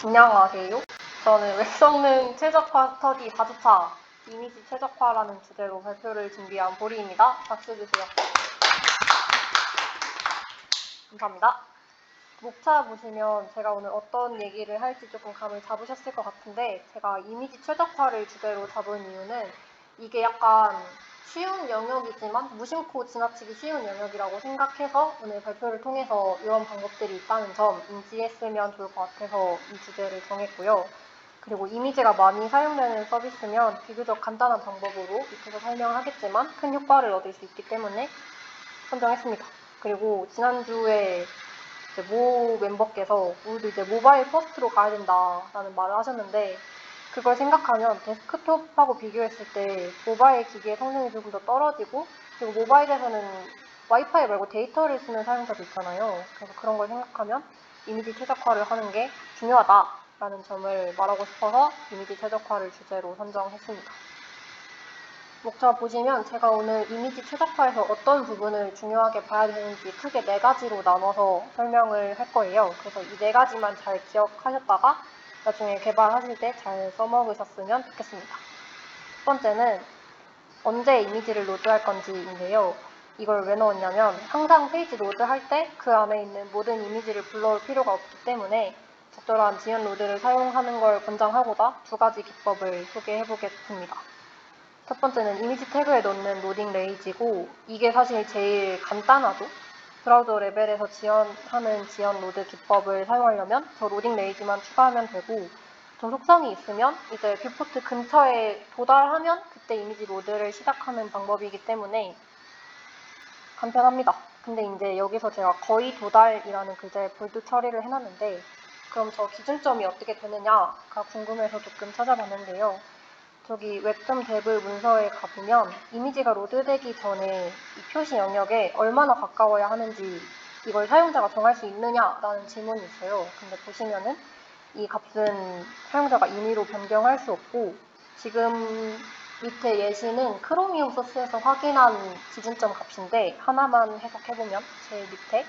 안녕하세요. 저는 웹성능 최적화 스터디 4주차 이미지 최적화라는 주제로 발표를 준비한 보리입니다. 박수 주세요. 감사합니다. 목차 보시면 제가 오늘 어떤 얘기를 할지 조금 감을 잡으셨을 것 같은데, 제가 이미지 최적화를 주제로 잡은 이유는 이게 약간 쉬운 영역이지만 무심코 지나치기 쉬운 영역이라고 생각해서 오늘 발표를 통해서 이런 방법들이 있다는 점 인지했으면 좋을 것 같아서 이 주제를 정했고요. 그리고 이미지가 많이 사용되는 서비스면 비교적 간단한 방법으로 밑에서 설명하겠지만 큰 효과를 얻을 수 있기 때문에 선정했습니다. 그리고 지난주에 모 멤버께서 우리도 이제 모바일 퍼스트로 가야 된다라는 말을 하셨는데, 그걸 생각하면 데스크톱하고 비교했을 때 모바일 기기의 성능이 조금 더 떨어지고, 그리고 모바일에서는 와이파이 말고 데이터를 쓰는 사용자도 있잖아요. 그래서 그런 걸 생각하면 이미지 최적화를 하는 게 중요하다라는 점을 말하고 싶어서 이미지 최적화를 주제로 선정했습니다. 목차 보시면 제가 오늘 이미지 최적화에서 어떤 부분을 중요하게 봐야 되는지 크게 4가지로 나눠서 설명을 할 거예요. 그래서 이 4가지만 잘 기억하셨다가 나중에 개발하실 때 잘 써먹으셨으면 좋겠습니다. 첫 번째는 언제 이미지를 로드할 건지인데요. 이걸 왜 넣었냐면 항상 페이지 로드할 때 그 안에 있는 모든 이미지를 불러올 필요가 없기 때문에 적절한 지연 로드를 사용하는 걸 권장하고자 2가지 기법을 소개해 보겠습니다. 첫 번째는 이미지 태그에 넣는 로딩 레이지고, 이게 사실 제일 간단하죠. 브라우저 레벨에서 지원하는 지연 로드 기법을 사용하려면 저 로딩 레이지만 추가하면 되고, 좀 속성이 있으면 이제 뷰포트 근처에 도달하면 그때 이미지 로드를 시작하는 방법이기 때문에 간편합니다. 근데 이제 여기서 제가 거의 도달이라는 글자에 볼드 처리를 해놨는데, 그럼 저 기준점이 어떻게 되느냐가 궁금해서 조금 찾아봤는데요. 저기 웹.dev 문서에 가보면 이미지가 로드되기 전에 이 표시 영역에 얼마나 가까워야 하는지 이걸 사용자가 정할 수 있느냐라는 질문이 있어요. 근데 보시면은 이 값은 사용자가 임의로 변경할 수 없고, 지금 밑에 예시는 크로미움 소스에서 확인한 기준점 값인데, 하나만 해석해보면 제일 밑에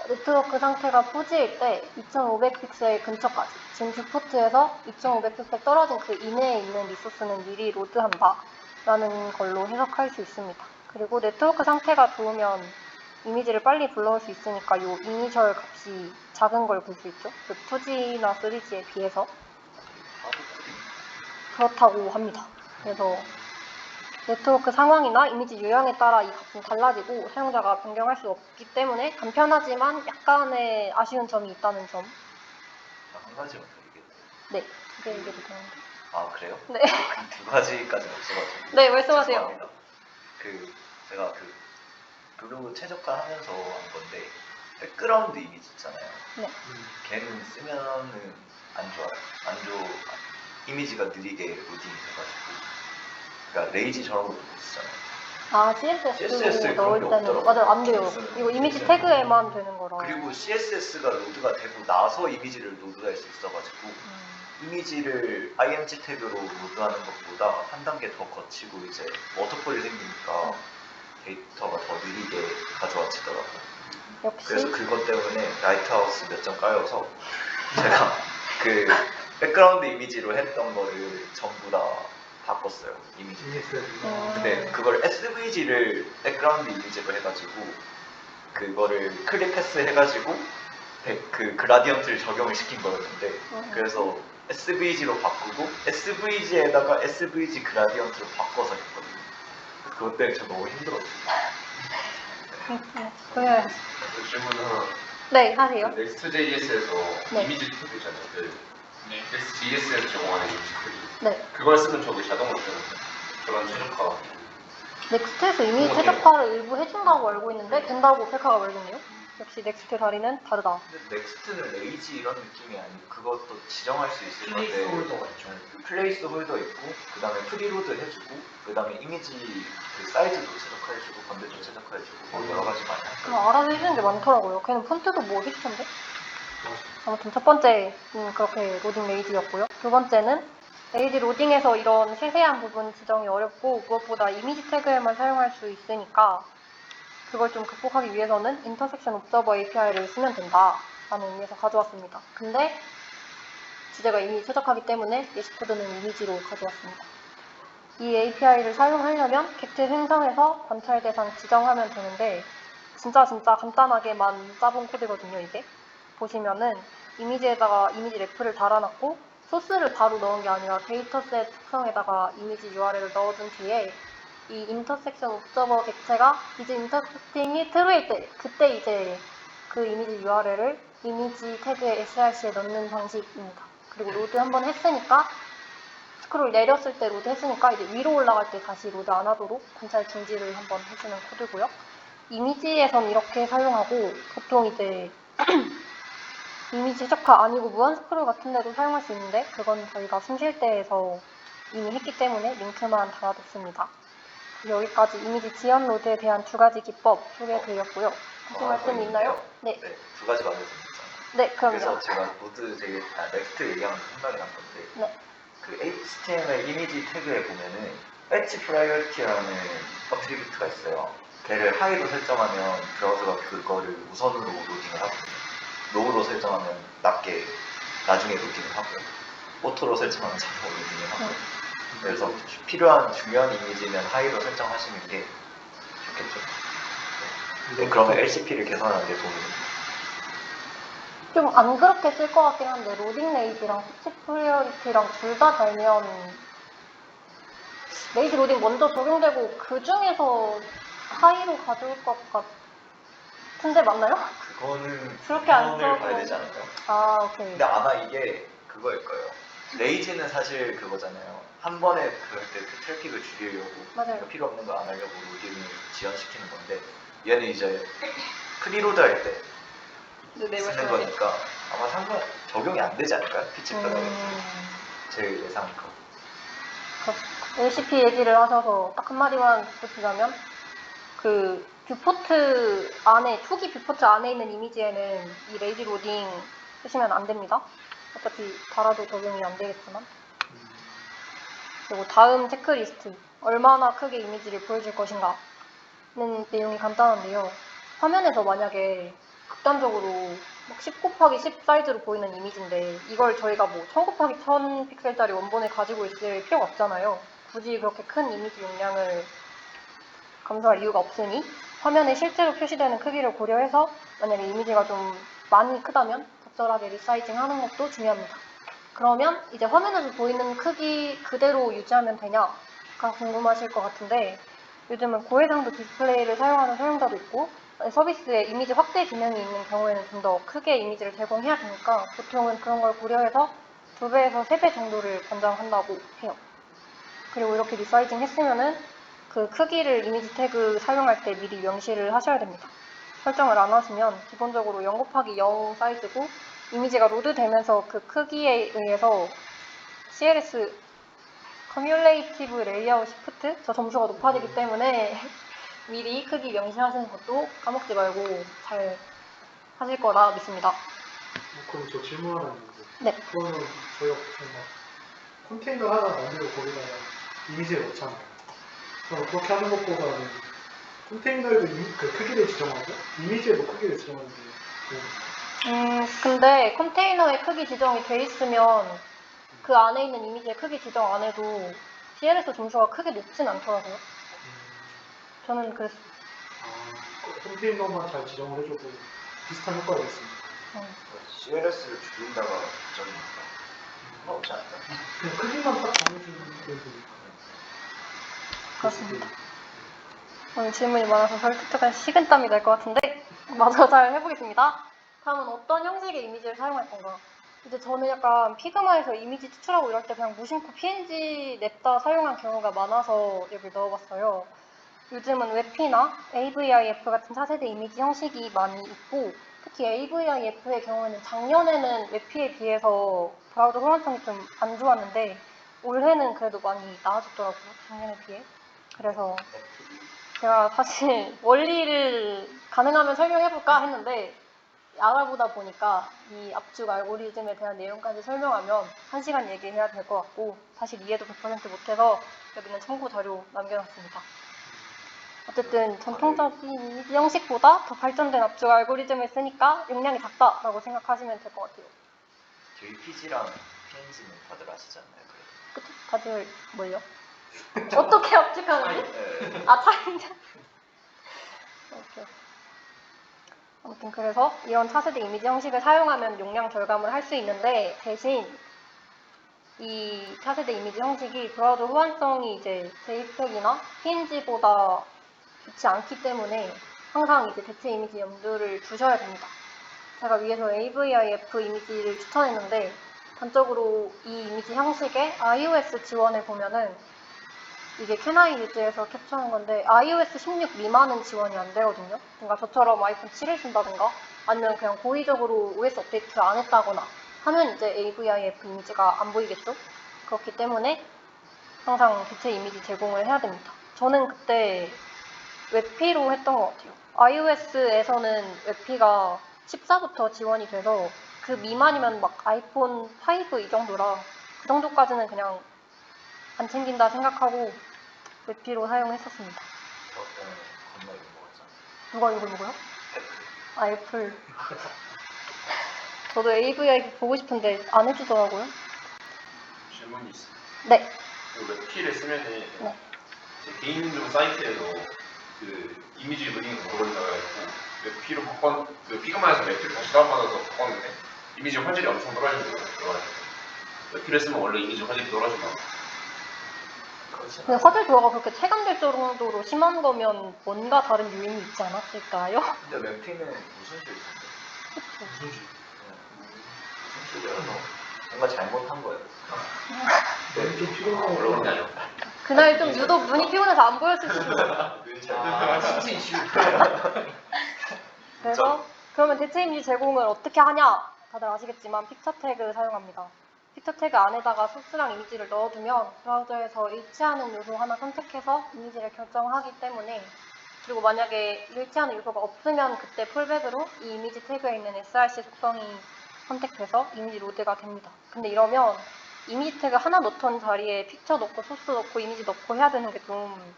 네트워크 상태가 4G일 때 2500픽셀 근처까지, 지금 뷰포트에서 2500픽셀 떨어진 그 이내에 있는 리소스는 미리 로드한다 라는 걸로 해석할 수 있습니다. 그리고 네트워크 상태가 좋으면 이미지를 빨리 불러올 수 있으니까 이 이니셜 값이 작은 걸 볼 수 있죠. 2G나 3G에 비해서 그렇다고 합니다. 그래서 네트워크 상황이나 이미지 유형에 따라 이 값은 달라지고 사용자가 변경할 수 없기 때문에 간편하지만 약간의 아쉬운 점이 있다는 점. 한 가지만 더 얘기해도 돼요? 네, 두 개 얘기해도 되는데. 아, 그래요? 네. 두 가지까지는 없어가지고. 네, 말씀하세요. 죄송합니다. 제가 블로그 최저가 하면서 한 건데, 백그라운드 이미지 있잖아요. 네. 걔는 쓰면은 안 좋아요. 이미지가 느리게 로딩이 돼가지고. 그러니까 레이지 저런 것도 못 쓰잖아요. 아, CSS로 넣을 그런 게 때는 없더라고요. 맞아요, 안 돼요. 이거 이미지 태그에만 되는 거라. 그리고 CSS가 로드가 되고 나서 이미지를 로드할 수 있어가지고 이미지를 img 태그로 로드하는 것보다 한 단계 더 거치고 이제 워터폴이 생기니까 데이터가 더 느리게 가져와지더라고요. 역시. 그래서 그것 때문에 라이트하우스 몇 점 까여서 제가 그 백그라운드 이미지로 했던 거를 전부 다 바꿨어요, 이미지 태그. 근데 그걸 SVG를 백그라운드 이미지로 해가지고 그거를 클릭 패스 해가지고 그 그라디언트를 적용을 시킨 거였는데, 그래서 SVG로 바꾸고 SVG에다가 SVG 그라디언트로 바꿔서 했거든요. 그것 때문에 저 너무 힘들었어요. 네. 질문 하나. 네, 하세요. Next.js에서 네. 이미지 태그 있잖아요. Next.js에서 적용하는 이미지 태그. 네. 그걸 쓰면 저기 자동으로 되는데 그런 최적화. 넥스트에서 이미 최적화를 일부 해준다고 알고 있는데 된다고 펠카가 말했네요. 역시 넥스트 다리는 다르다. 근데 넥스트는 레이지 이런 느낌이 아니고 그것도 지정할 수 있을 건데 플레이스 홀더가 있죠. 플레이스 홀더 있고, 그 다음에 프리로드 해주고, 그 다음에 이미지 그 사이즈도 최적화해주고, 건대도 최적화해주고, 여러 가지 많이 할까요? 알아서 해주는 게 많더라고요. 걔는 폰트도 뭐 해주던데? 아무튼 첫 번째 그렇게 로딩 레이지였고요. 두 번째는 레이지 로딩에서 이런 세세한 부분 지정이 어렵고 무엇보다 이미지 태그에만 사용할 수 있으니까 그걸 좀 극복하기 위해서는 인터섹션 옵저버 API를 쓰면 된다라는 의미에서 가져왔습니다. 근데 주제가 이미 최적화기 때문에 예시코드는 이미지로 가져왔습니다. 이 API를 사용하려면 객체 생성해서 관찰 대상 지정하면 되는데 진짜 간단하게만 짜본 코드거든요, 이게. 보시면은 이미지에다가 이미지 래프를 달아놨고 소스를 바로 넣은 게 아니라 데이터셋 특성에다가 이미지 URL을 넣어준 뒤에 이 인터섹션 옵저버 객체가 이제 인터섹팅이 true일 때 그때 이제 그 이미지 URL을 이미지 태그의 src에 넣는 방식입니다. 그리고 로드 한번 했으니까 스크롤 내렸을 때 로드 했으니까 이제 위로 올라갈 때 다시 로드 안 하도록 관찰 중지를 한번 해주는 코드고요. 이미지에선 이렇게 사용하고 보통 이제 이미지 최적화 아니고 무한 스크롤 같은 데도 사용할 수 있는데 그건 저희가 숨쉴때에서 이미 했기 때문에 링크만 달아뒀습니다. 여기까지 이미지 지연 로드에 대한 2가지 기법 소개해드렸고요. 하실 말씀 있나요? 네. 네, 2가지 말씀드렸잖아요. 네, 그럼요. 그래서 제가 로드 넥스트 얘기하면서 생각이 난 건데 네. 그 HTML 이미지 태그에 보면은 fetch priority라는 어트리뷰트가 있어요. 걔를 하이로 설정하면 브라우저가 그거를 우선으로 로딩을 하거든요. 로우로 설정하면 낮게 나중에 로딩을 하고요. 오토로 설정하면 자동 로딩을 하고요. 그래서 필요한 중요한 이미지는 하이로 설정하시는 게 좋겠죠. 네, 그러면 LCP를 개선하는 데 도움이 됩니다. 좀 안 그렇게 쓸 것 같긴 한데 로딩 레이지랑 패치 프리어리티랑 둘 다 달면 레이지 로딩 먼저 적용되고 그 중에서 하이로 가져올 것 같은데 맞나요? 그거는 그렇게 안 우선을 써도- 봐야 되지 않을까요? 아, 오케이. 근데 아마 이게 그거일 거예요. 레이지는 사실 그거잖아요. 한 번에 그럴 때 그 트래픽을 줄이려고 맞아요. 필요 없는 거 안 하려고 로딩을 지연시키는 건데 얘는 이제 프리로드 할 때 네, 쓰는 거니까 아마 적용이 안 되지 않을까요? 피치 프라이어티 제 예상 LCP 얘기를 하셔서 딱 한마디만 덧붙이자면 그 뷰포트 안에 초기 뷰포트 안에 있는 이미지에는 이 레이지 로딩 쓰시면 안 됩니다. 어차피 달아도 적용이 안 되겠지만. 그리고 다음 체크리스트 얼마나 크게 이미지를 보여줄 것인가 는 내용이 간단한데요. 화면에서 만약에 극단적으로 막 10 곱하기 10 사이즈로 보이는 이미지인데 이걸 저희가 뭐 1000 곱하기 1000 픽셀짜리 원본을 가지고 있을 필요가 없잖아요. 굳이 그렇게 큰 이미지 용량을 감수할 이유가 없으니 화면에 실제로 표시되는 크기를 고려해서 만약에 이미지가 좀 많이 크다면 적절하게 리사이징 하는 것도 중요합니다. 그러면 이제 화면에서 보이는 크기 그대로 유지하면 되냐가 궁금하실 것 같은데 요즘은 고해상도 디스플레이를 사용하는 사용자도 있고 서비스에 이미지 확대 기능이 있는 경우에는 좀 더 크게 이미지를 제공해야 되니까 보통은 그런 걸 고려해서 2배에서 3배 정도를 권장한다고 해요. 그리고 이렇게 리사이징 했으면은 그 크기를 이미지 태그 사용할 때 미리 명시를 하셔야 됩니다. 설정을 안 하시면 기본적으로 0 곱하기 0 사이즈고 이미지가 로드되면서 그 크기에 의해서 CLS 커뮬레이티브 레이아웃 시프트 저 점수가 높아지기 때문에 미리 크기 명시하시는 것도 까먹지 말고 잘 하실 거라 믿습니다. 그럼 저 질문 하나 있는데 네. 그거는 저희가 보통 막 컨테이너 하나 만들고 거기다가 이미지를 넣잖아요. 그럼 그렇게 하는 것보다는 컨테이너에도 그 크기를 지정하고 이미지에도 크기를 지정하는 게 좋은 근데 컨테이너의 크기 지정이 돼 있으면 그 안에 있는 이미지의 크기 지정 안 해도 CLS 점수가 크게 높진 않더라고요. 저는 그랬어요. 컨테이너만 잘 지정을 해줘도 비슷한 효과가 있습니다. CLS를 줄인다가 저기 나오지 않을까요? 그냥 크기만 딱 정해주는 게 되니까. 그렇습니다. 오늘 질문이 많아서 설득한 식은땀이 날 것 같은데 마저 잘 해보겠습니다. 다음은 어떤 형식의 이미지를 사용할 건가? 이제 저는 약간 피그마에서 이미지 추출하고 이럴 때 그냥 무심코 PNG 냅다 사용한 경우가 많아서 여기 넣어봤어요. 요즘은 웹피나 AVIF 같은 차세대 이미지 형식이 많이 있고 특히 AVIF의 경우에는 작년에는 웹피에 비해서 브라우저 호환성이 좀 안 좋았는데 올해는 그래도 많이 나아졌더라고요. 작년에 비해. 그래서 제가 사실 원리를 가능하면 설명해볼까 했는데 알아보다 보니까 이 압축 알고리즘에 대한 내용까지 설명하면 1시간 얘기해야 될 것 같고 사실 이해도 100% 못해서 여기는 참고 자료 남겨놨습니다. 어쨌든 전통적인 이미지 형식보다 더 발전된 압축 알고리즘을 쓰니까 용량이 작다라고 생각하시면 될 것 같아요. JPG랑 PNG는 다들 아시지 않나요? 그쵸? 다들 뭘요? 어떻게 압축하는지? 네. 아, 차이냐? 오케이. 아무튼 그래서 이런 차세대 이미지 형식을 사용하면 용량 절감을 할 수 있는데 대신 이 차세대 이미지 형식이 브라우저 호환성이 이제 JPEG이나 PNG보다 좋지 않기 때문에 항상 이제 대체 이미지 염두를 두셔야 됩니다. 제가 위에서 AVIF 이미지를 추천했는데 단적으로 이 이미지 형식의 iOS 지원을 보면은 이게 캐나이 유즈에서 캡처한 건데 iOS 16 미만은 지원이 안 되거든요. 그러니까 저처럼 아이폰 7을 쓴다든가 아니면 그냥 고의적으로 OS 업데이트 안 했다거나 하면 이제 AVIF 이미지가 안 보이겠죠? 그렇기 때문에 항상 대체 이미지 제공을 해야 됩니다. 저는 그때 웹피로 했던 것 같아요. iOS에서는 웹피가 14부터 지원이 돼서 그 미만이면 막 아이폰 5 이 정도라 그 정도까지는 그냥 안 챙긴다 생각하고 웹피로 사용했었습니다. 건너 이런 거 같잖아. 누가 이걸 먹어요? 애플. 아, 애플. 저도 AVI 보고 싶은데 안 해주더라고요. 질문이 있어요. 네. 그 웹피를 쓰면은 네. 제 개인용 사이트에서 그 이미지 루딩 모델다가 있고 웹피로 그 피그마에서 웹피를 다시 다운받아서 바꿨는데 이미지 화질이 엄청 떨어지는 거예요. 웹피를 쓰면 원래 이미지 화질이 떨어진다. 근데 화질 조화가 그렇게 체감될 정도로 심한 거면 뭔가 다른 요인이 있지 않았을까요? 근데 웹피는 무슨 실수인데? 무슨 지 무슨 실수여서 뭔가 잘못한 거예요. 좀 그런 게 피곤하고 아니라 그날 좀 유독 눈이 피곤해서 안 보였을 수도 있어요. 신체 이슈. 그래서 그러면 대체 이미지 제공을 어떻게 하냐? 다들 아시겠지만 픽처 태그 사용합니다. 픽처 태그 안에다가 소스랑 이미지를 넣어두면 브라우저에서 일치하는 요소 하나 선택해서 이미지를 결정하기 때문에 그리고 만약에 일치하는 요소가 없으면 그때 풀백으로 이 이미지 태그에 있는 src 속성이 선택돼서 이미지 로드가 됩니다. 근데 이러면 이미지 태그 하나 넣던 자리에 픽처 넣고 소스 넣고 이미지 넣고 해야 되는 게 좀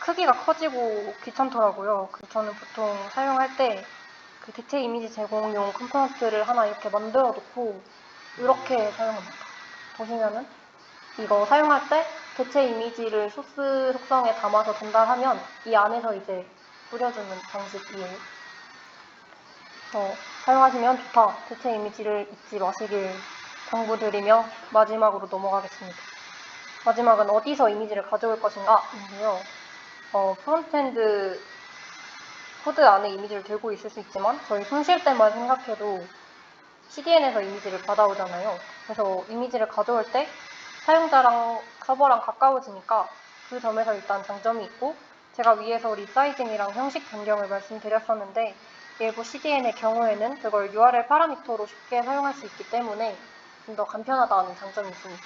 크기가 커지고 귀찮더라고요. 그래서 저는 보통 사용할 때 그 대체 이미지 제공용 컴포넌트를 하나 이렇게 만들어 놓고 이렇게 사용합니다. 보시면은 이거 사용할 때 대체 이미지를 소스 속성에 담아서 전달하면 이 안에서 이제 뿌려주는 방식이에요. 그래서 사용하시면 좋다. 대체 이미지를 잊지 마시길 당부드리며 마지막으로 넘어가겠습니다. 마지막은 어디서 이미지를 가져올 것인가인데요. 프론트엔드 코드 안에 이미지를 들고 있을 수 있지만 저희 손 쉴 때만 생각해도 CDN에서 이미지를 받아오잖아요. 그래서 이미지를 가져올 때 사용자랑 서버랑 가까워지니까 그 점에서 일단 장점이 있고 제가 위에서 리사이징이랑 형식 변경을 말씀드렸었는데 일부 CDN의 경우에는 그걸 URL 파라미터로 쉽게 사용할 수 있기 때문에 좀 더 간편하다는 장점이 있습니다.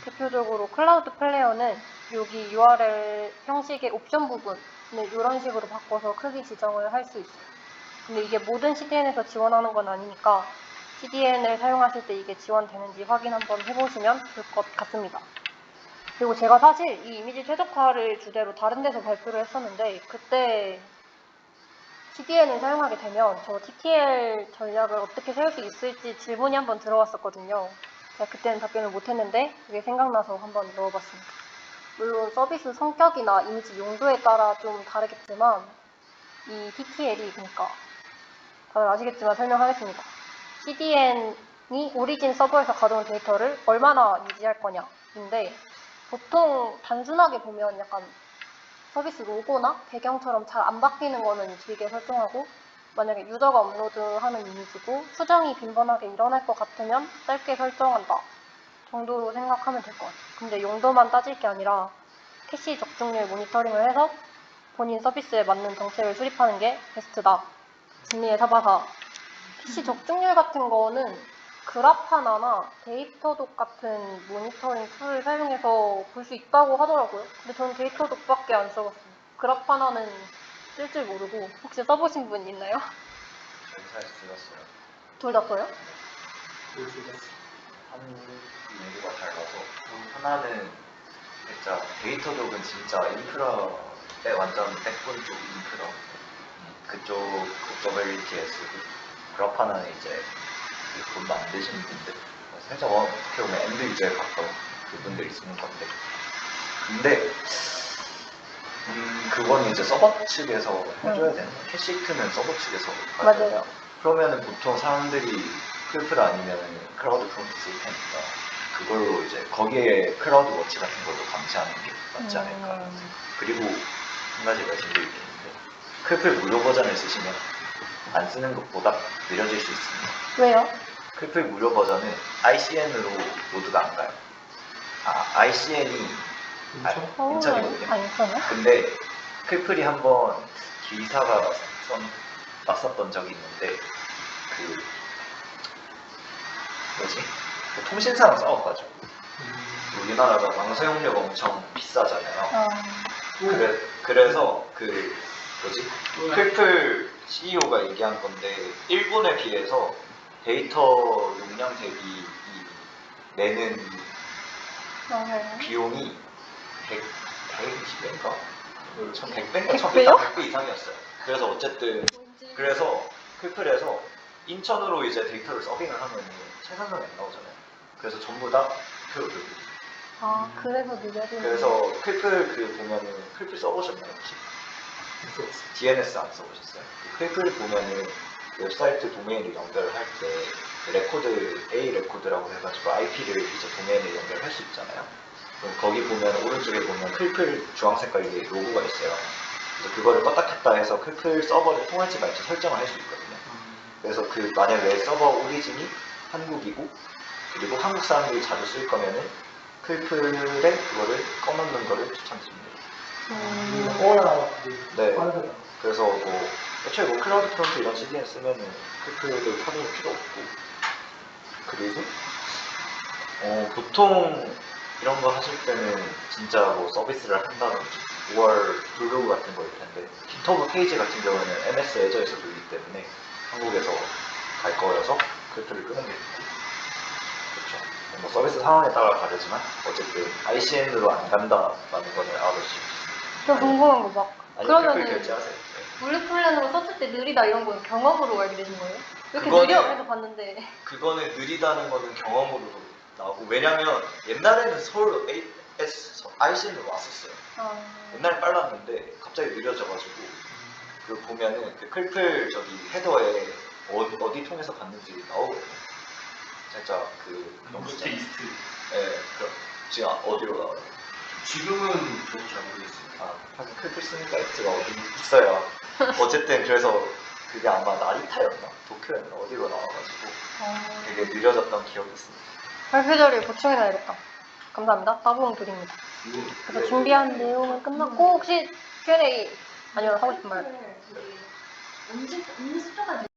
대표적으로 클라우드 플레이어는 여기 URL 형식의 옵션 부분을 이런 식으로 바꿔서 크기 지정을 할 수 있어요. 근데 이게 모든 CDN에서 지원하는 건 아니니까 CDN을 사용하실 때 이게 지원되는지 확인 한번 해보시면 좋을 것 같습니다. 그리고 제가 사실 이 이미지 최적화를 주제로 다른 데서 발표를 했었는데 그때 CDN을 사용하게 되면 저 TTL 전략을 어떻게 세울 수 있을지 질문이 한번 들어왔었거든요. 제가 그때는 답변을 못했는데 그게 생각나서 한번 넣어봤습니다. 물론 서비스 성격이나 이미지 용도에 따라 좀 다르겠지만 이 TTL이 그러니까 다들 아시겠지만 설명하겠습니다. CDN이 오리진 서버에서 가져온 데이터를 얼마나 유지할 거냐인데 보통 단순하게 보면 약간 서비스 로고나 배경처럼 잘 안 바뀌는 거는 길게 설정하고 만약에 유저가 업로드하는 이미지고 수정이 빈번하게 일어날 것 같으면 짧게 설정한다 정도로 생각하면 될 것 같아요. 근데 용도만 따질 게 아니라 캐시 적중률 모니터링을 해서 본인 서비스에 맞는 정책을 수립하는 게 베스트다. 진리의 사바사. 캐시 적중률 같은 거는 그라파나나 데이터독 같은 모니터링 툴을 사용해서 볼 수 있다고 하더라고요. 근데 저는 데이터독밖에 안 써봤어요. 그라파나는 쓸 줄 모르고 혹시 써보신 분 있나요? 회사에서 들었어요. 둘 다 써요? 한 연구가 달라서 하나는 진짜 데이터독은 진짜 인프라 완전 백분 쪽 잉크로 그쪽 WTS 그래파는 이제 돈 만드시는 분들 살짝 어떻게 보면 엔드 유저에 가까운 그분들이 쓰는 건데 근데 그건 이제 서버 측에서 해줘야 되는 거야. 캐시트는 서버 측에서 가져야 맞아요. 그러면은 보통 사람들이 클플 아니면 클라우드 프론트 쓸 테니까 그걸로 이제 거기에 클라우드 워치 같은 걸로 감시하는 게 맞지 않을까. 그리고 한 가지 말씀드릴 게 있는데 클플 무료 버전을 쓰시면 안 쓰는 것보다 느려질 수 있습니다. 왜요? 클플 무료 버전은 ICN으로 모두가 안 가요. ICN이 인천이거든요. 인천이요? 근데 클플이 한번 기사가 났었던 적이 있는데 그 뭐지? 그 통신사랑 싸워가지고 우리나라가 방사용료가 엄청 비싸잖아요. 그래서 그 뭐지? 클플 CEO가 얘기한 건데 일본에 비해서 데이터 용량 대비 이 내는 비용이 120배인가? 100배인가? 100배 이상이었어요. 그래서 어쨌든 그래서 클플에서 인천으로 이제 데이터를 서빙을 하면 최상성이 안 나오잖아요. 그래서 전부 다 클로드. 그래서 느려지는. 그래서 클플 그 보면은 클플 써보셨나요 혹시? DNS 안 써보셨어요? 클플 보면은 웹사이트 도메인을 연결할 때 레코드 A 레코드라고 해가지고 IP를 이제 도메인에 연결할 수 있잖아요. 그럼 거기 보면 오른쪽에 보면 클플 주황 색깔의 로고가 있어요. 그래서 그거를 껐다 켰다 해서 클플 서버를 통할지 말지 설정을 할 수 있거든요. 그래서 그 만약에 서버 오리진이 한국이고 그리고 한국 사람들이 자주 쓸 거면은 클플에 그거를 꺼놓는 거를 추천드립니다. 네. 그래서 뭐 애초에 뭐 클라우드 프론트 이런 CDN 쓰면은 클플을 켜놓을 필요 없고 그리고 보통 이런 거 하실 때는 진짜 뭐 서비스를 한다든지 5월 블로그 같은 거일 텐데 깃허브 페이지 같은 경우는 MS 애저에서 돌리기 때문에 한국에서 갈 거여서 클플을 끄는 게 좋고 그렇죠. 뭐 서비스 상황에 따라 다르지만 어쨌든 ICN으로 안 간다라는 거는 알아두시면 좋습니다. 저 궁금한 거 막. 아니면 클플 그러면은 결제하세요. 블랙 플랜으로 썼을 때 느리다 이런 건 경험으로 알게 되신 거예요? 이렇게 그거는- 느려 해서 봤는데. 그거는 느리다는 거는 경험으로도 나오고 왜냐면 옛날에는 서울 ICN으로 왔었어요. 옛날에 빨랐는데 갑자기 느려져가지고 그 보면은 그 클플 저기 헤더에 어디 통해서 갔는지 나오거든요. 살짝 그 노스트 이스트. 네, 그럼 지금 어디로 나와요? 지금은 저도 잘 모르겠어요. 하긴 클플 쓰는 사이트가 어디 있어요. 어쨌든 그래서 그게 아마 나리타였나 도쿄였나 어디로 나와가지고 되게 느려졌던 기억이 있습니다. 발표 자료에 보충해놔야겠다. 감사합니다. 따봉 드립니다. 그래서 준비한 내용은 끝났고 혹시 Q&A 아니면 하고 싶은 말? 언제 숫자가